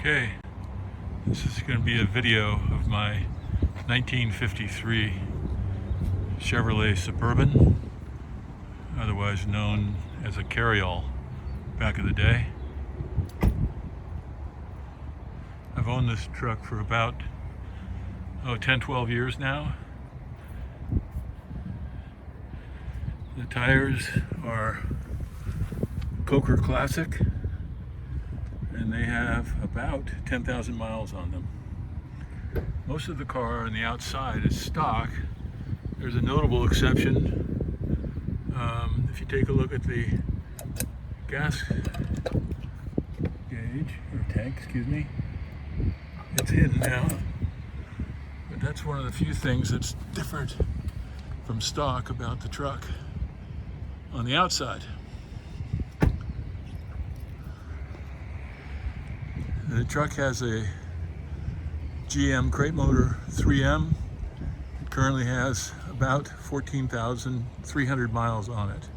Okay, this is going to be a video of my 1953 Chevrolet Suburban, otherwise known as a carryall back in the day. I've owned this truck for about 10-12 years now. The tires are Coker Classic, and they have about 10,000 miles on them. Most of the car on the outside is stock. There's a notable exception. If you take a look at the gas gauge, or tank, excuse me, it's hidden now. But that's one of the few things that's different from stock about the truck on the outside. The truck has a GM crate motor 3M. It currently has about 14,300 miles on it.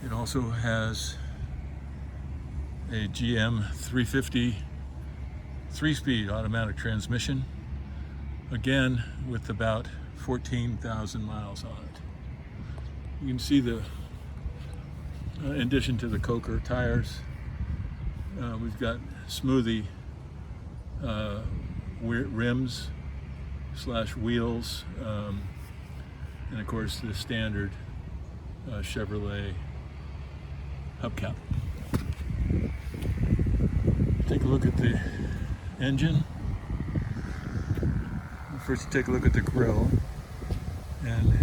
It also has a GM 350 3-speed automatic transmission, again with about 14,000 miles on it. You can see the, in addition to the Coker tires, we've got smoothie rims / wheels, and of course the standard Chevrolet hubcap. Take a look at the engine. First you take a look at the grille, and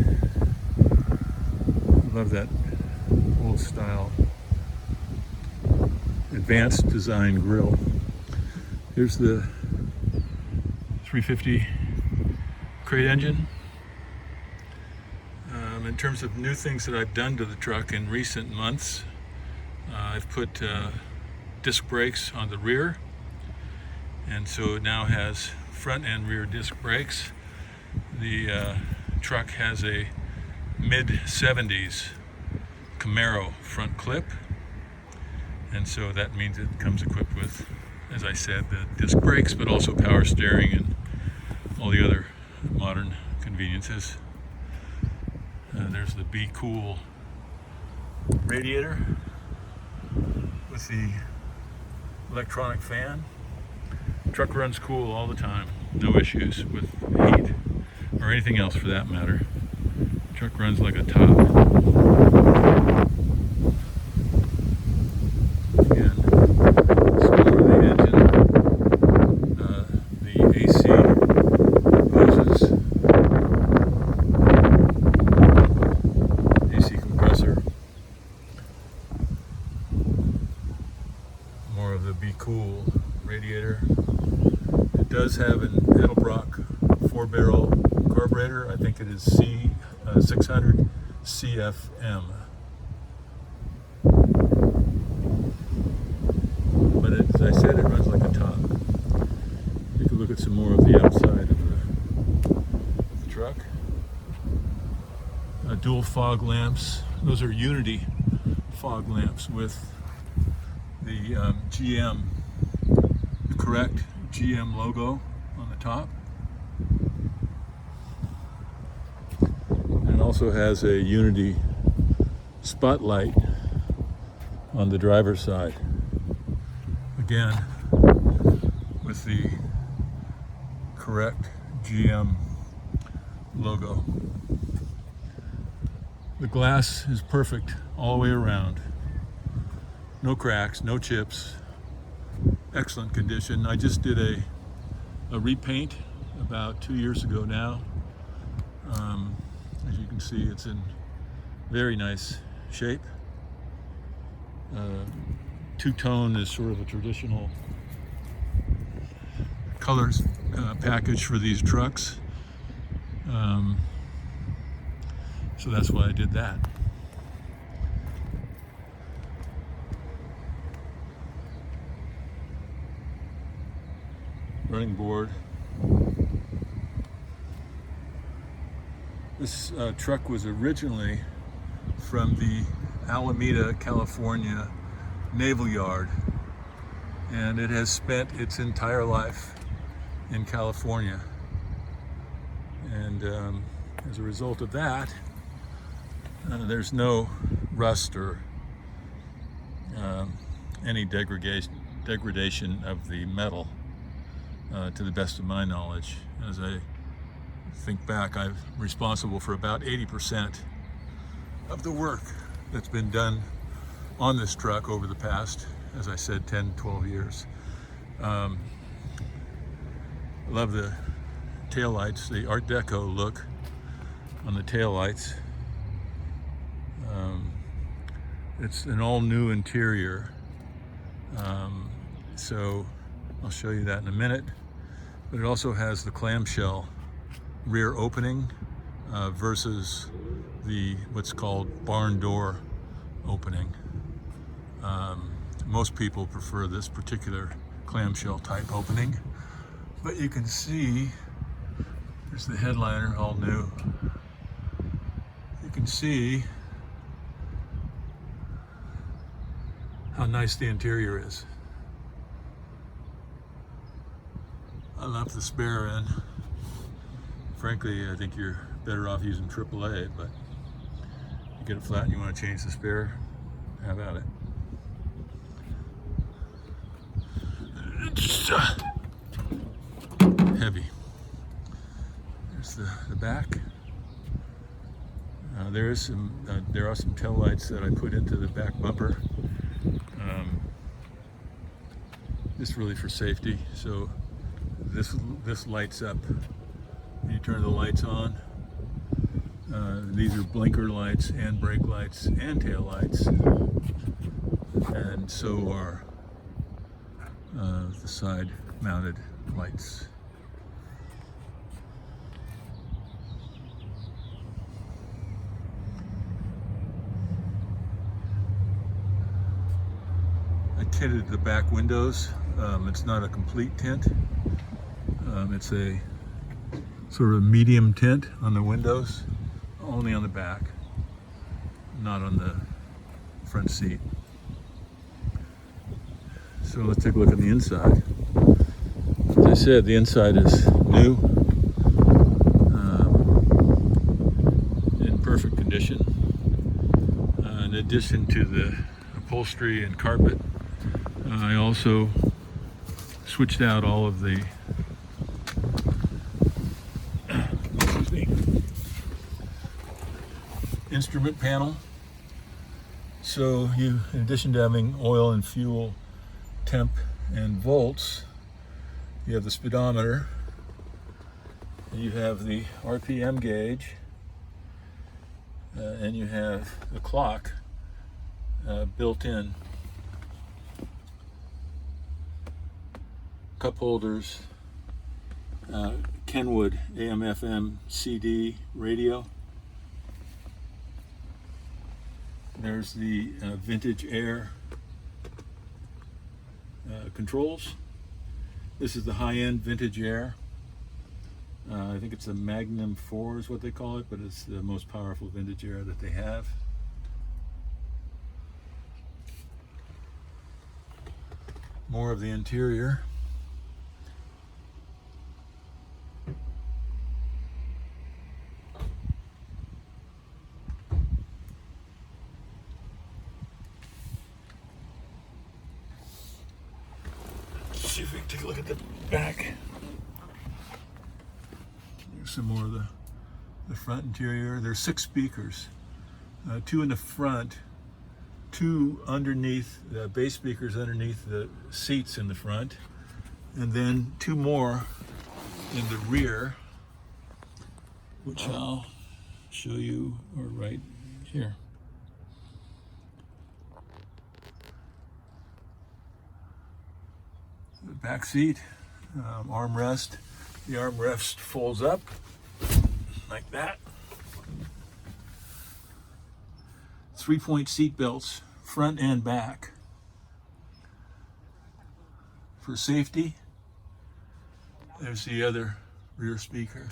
I love that old style advanced design grille. Here's the 350 crate engine. In terms of new things that I've done to the truck in recent months, I've put disc brakes on the rear, and so it now has front and rear disc brakes. The truck has a mid-70s Camaro front clip, and so that means it comes equipped with, as I said, the disc brakes, but also power steering and all the other modern conveniences. There's the Be Cool radiator with the electronic fan. The truck runs cool all the time, no issues with heat or anything else for that matter. The truck runs like a top. Again, some more of the engine, the AC hoses, AC compressor, more of the Be Cool radiator. It does have an Edelbrock 4-barrel carburetor. I think it is C600 CFM. But as I said, it runs like a top. Take a look at some more of the outside of the truck. Dual fog lamps. Those are Unity fog lamps with the GM, correct GM logo on the top. And it also has a Unity spotlight on the driver's side, again with the correct GM logo. The glass is perfect all the way around. No cracks, no chips, excellent condition. I just did a repaint about 2 years ago now. As you can see, it's in very nice shape. Two-tone is sort of a traditional colors package for these trucks. So that's why I did that. Running board. This truck was originally from the Alameda, California naval yard, and it has spent its entire life in California. And as a result of that, there's no rust or any degradation of the metal, to the best of my knowledge. As I think back, I'm responsible for about 80% of the work that's been done on this truck over the past, as I said, 10, 12 years. I love the taillights, the Art Deco look on the taillights. It's an all-new interior, so I'll show you that in a minute. But it also has the clamshell rear opening versus the what's called barn door opening. Most people prefer this particular clamshell type opening, but you can see there's the headliner, all new. You can see how nice the interior is. I love the spare end. Frankly, I think you're better off using AAA, but you get it flat and you want to change the spare, have at it. It's heavy. There's the back. There are some tail lights that I put into the back bumper. Just really for safety. So this lights up. You turn the lights on. These are blinker lights and brake lights and tail lights, and so are the side mounted lights. I tinted the back windows. It's not a complete tint. It's a sort of medium tint on the windows, only on the back, not on the front seat. So let's take a look at the inside. As I said, the inside is new, in perfect condition. In addition to the upholstery and carpet, I also switched out all of the instrument panel. So you, in addition to having oil and fuel, temp and volts, you have the speedometer, you have the RPM gauge, and you have the clock built in. Cup holders, Kenwood AM/FM CD radio. There's the vintage air controls. This is the high-end vintage air. I think it's a Magnum 4 is what they call it, but it's the most powerful vintage air that they have. More of the interior. See if we can take a look at the back. There's some more of the front interior. There's 6 speakers, 2 in the front, 2 underneath the bass speakers underneath the seats in the front, and then 2 more in the rear, which I'll show you right here. The back seat, armrest. The armrest folds up like that. 3-point seat belts, front and back. For safety, there's the other rear speaker.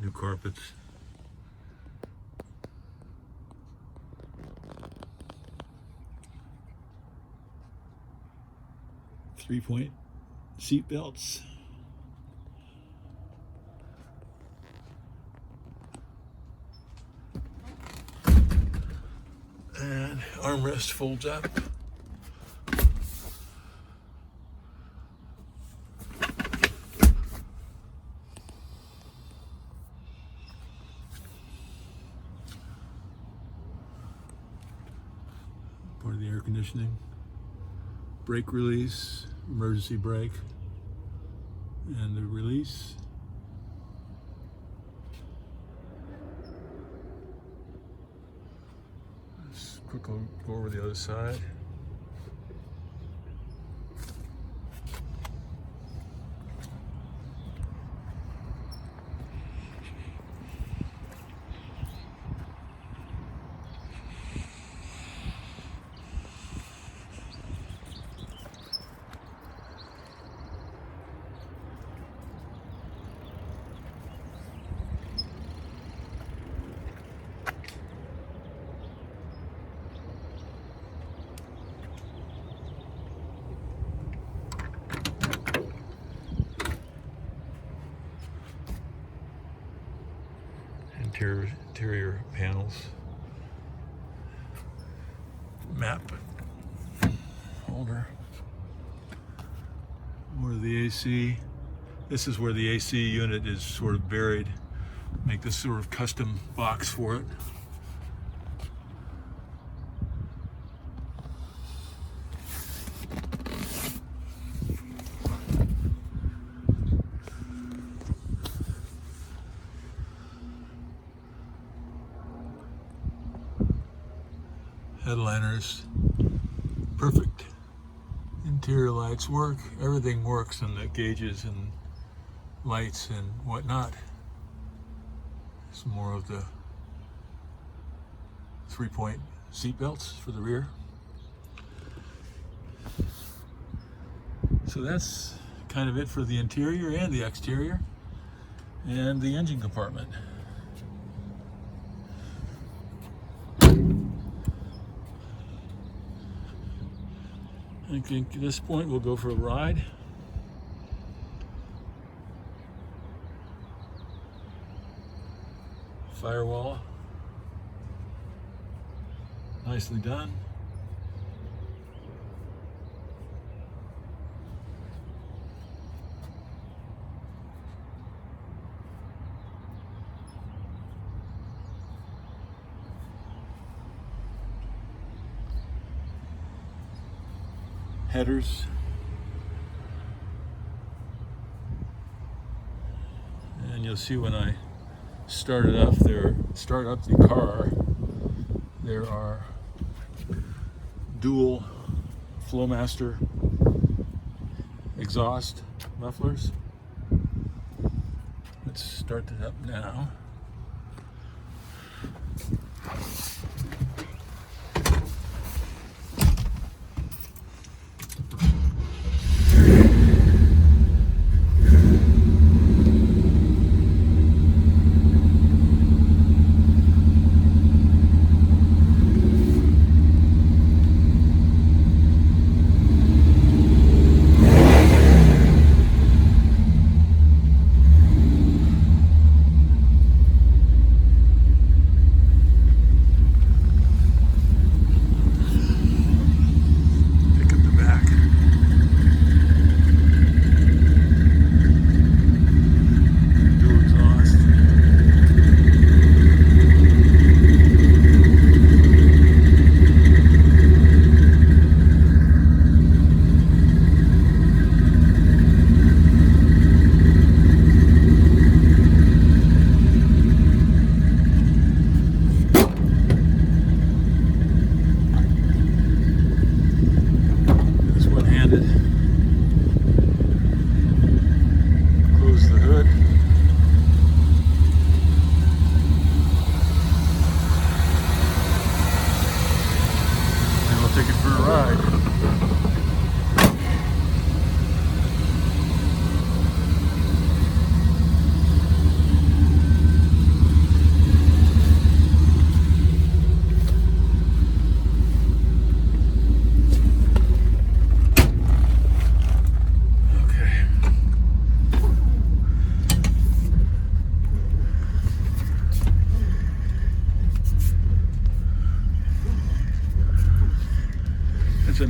New carpets. Three-point seat belts. And armrest folds up. Part of the air conditioning. Brake release, emergency brake, and the release. Let's quickly go over the other side. Interior panels, map holder, more of the AC. This is where the AC unit is sort of buried. Make this sort of custom box for it. Headliners, perfect. Interior lights work, everything works in the gauges and lights and whatnot. It's more of the three-point seat belts for the rear. So that's kind of it for the interior and the exterior and the engine compartment. I think at this point we'll go for a ride. Firewall, nicely done. Headers, and you'll see when I start up the car, there are dual FlowMaster exhaust mufflers. Let's start it up now.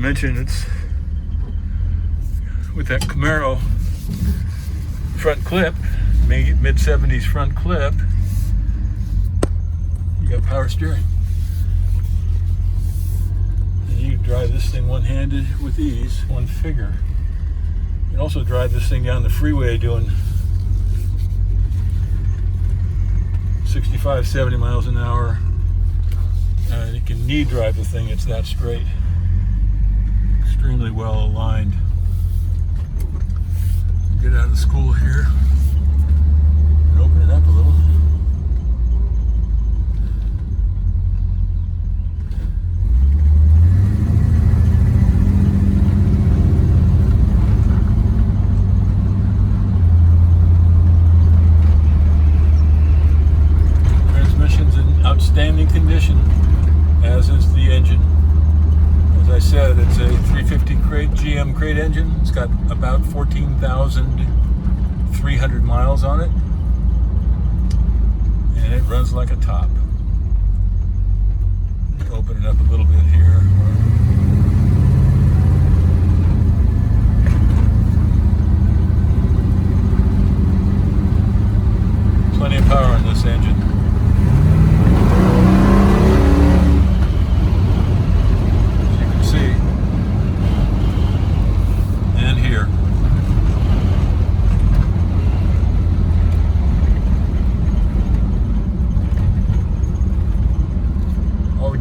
mention it's with that Camaro front clip, mid-70s front clip, you got power steering. And you can drive this thing one-handed with ease, one finger. You can also drive this thing down the freeway doing 65, 70 miles an hour. You can knee drive the thing, it's that straight. Extremely well aligned. Get out of the school here and open it up a little. Transmission's in outstanding condition, as is the engine. As I said, it's a 350 GM crate engine. It's got about 14,300 miles on it, and it runs like a top. Open it up a little bit here. Plenty of power in this engine.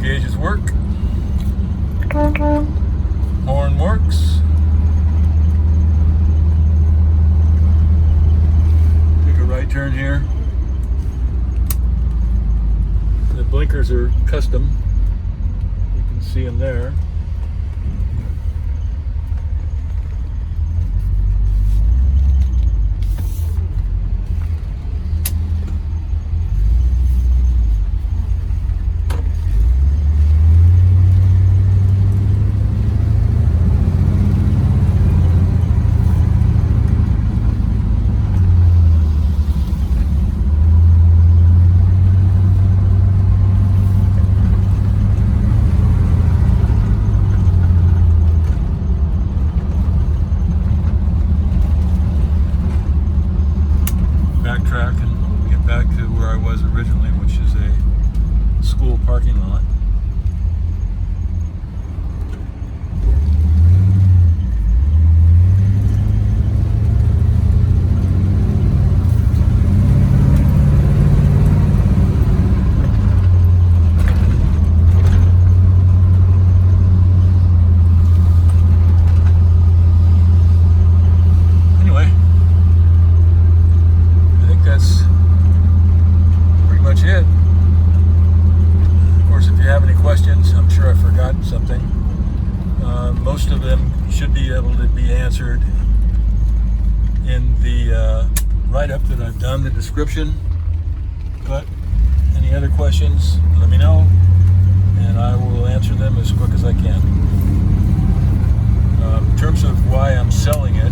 Gauges work. Horn works. Take a right turn here. The blinkers are custom. You can see them there. Backtrack and get back to where I was originally, which is a school parking lot. It. Of course, if you have any questions, I'm sure I've forgotten something. Most of them should be able to be answered in the write-up that I've done, the description. But any other questions, let me know, and I will answer them as quick as I can. In terms of why I'm selling it,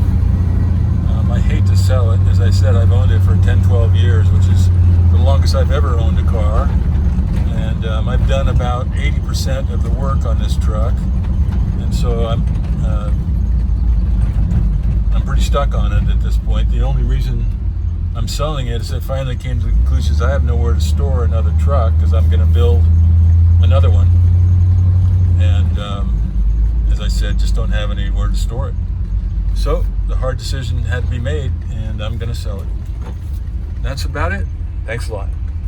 I hate to sell it. As I said, I've owned it for 10, 12 years, which is the longest I've ever owned a car, and I've done about 80% of the work on this truck, and so I'm pretty stuck on it at this point. The only reason I'm selling it is I finally came to the conclusion I have nowhere to store another truck because I'm going to build another one, and as I said, just don't have anywhere to store it. So the hard decision had to be made, and I'm going to sell it. That's about it. Thanks a lot.